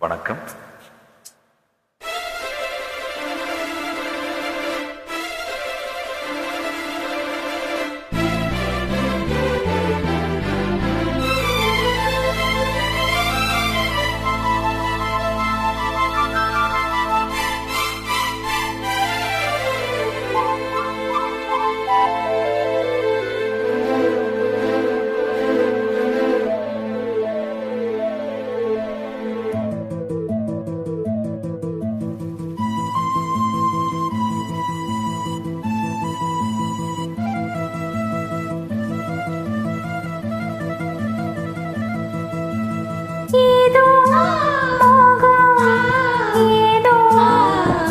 வணக்கம். ஏதோ மோகம் ஏதோ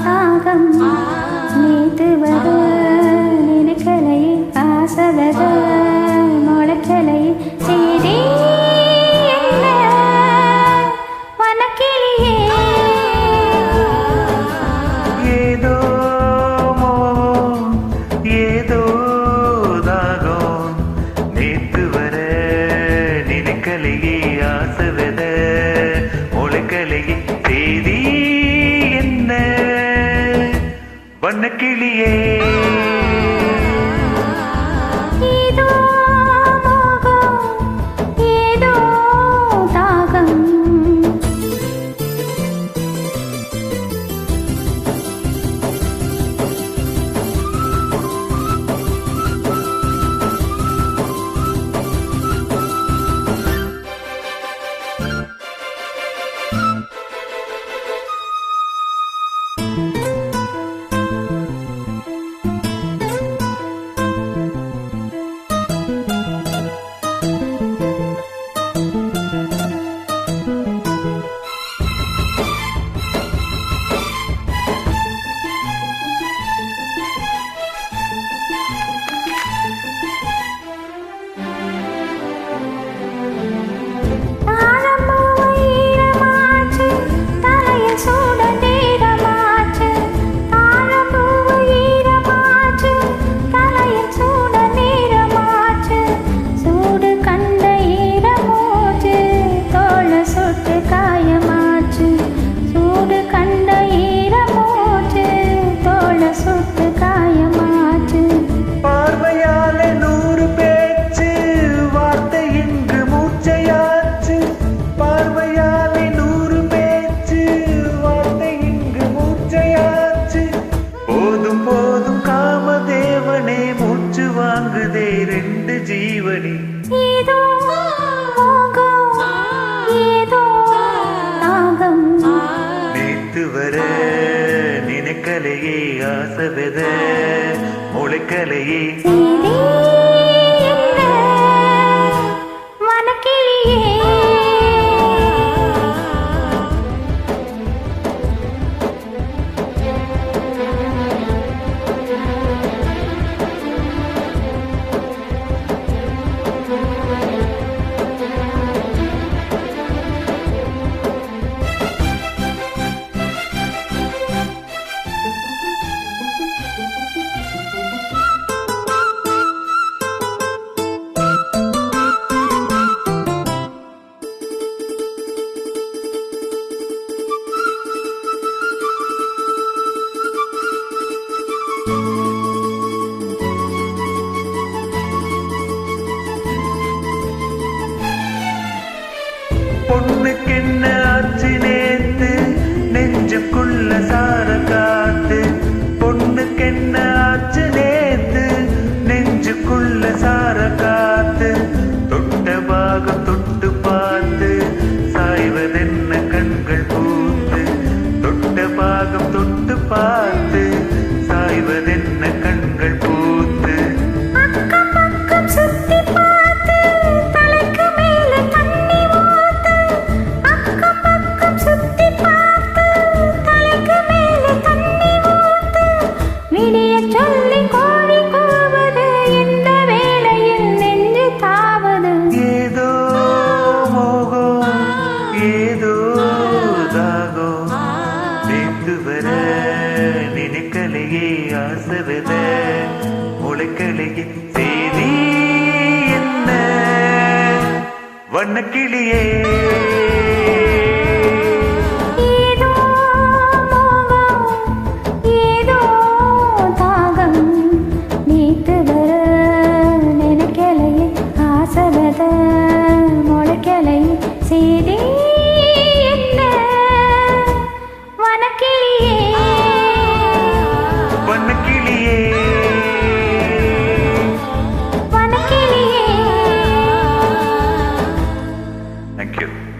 தாகம் நேத்து வர நினைக்கலை ஆசவர முளைக்கலை சரி என்ன வனக்கிளியே ஏதோ மோகம் ஏதோ தாகம் நேத்து வர நினைக்கலையே ஆசை வித முளைக்கலையே செய்தி என்ன வண்ணக்கிளியே. ஏதோ மோகம் ஏதோ தாகம் ரெண்டு ஜீவனி ஏதோ மோகம் ஏதோ தாகம் நேத்து வர நினைக்கலையே ஆசை வித முளைக்கலையே சரி என்ன வனக்கிளியே பொண்ணுக்கு என்ன ஆச்சு நேத்து நெஞ்சுக்குள்ள சார காத்து. பொண்ணுக்கு என்ன ஆச்சு நேத்து நெஞ்சுக்குள்ள சார காத்து. தொட்ட பாகம் தொட்டு பார்த்து சாய்வதென்ன கண்கள் பூத்து. தொட்ட பாகம் தொட்டு பார்த்து சாய்வதென்ன கண்கள் பூத்து. அக்கம் பக்கம் சுத்தி பார்த்து தலைக்கு மேல தண்ணி ஊத்து. அக்கம் பக்கம் சுத்தி பார்த்து தலைக்கு மேல தண்ணி ஊத்து. விடிய சொல்லி கோழி கூவுது இந்த வேளையில் நெஞ்சு தாவது. ஏதோ மோகம் ஏதோ தாகம் நேத்து வர நினைக்கலையே ஆசை வித முளைக்கலையே செய்தி என்ன வண்ணக்கிளியே. தேங்க்யூ.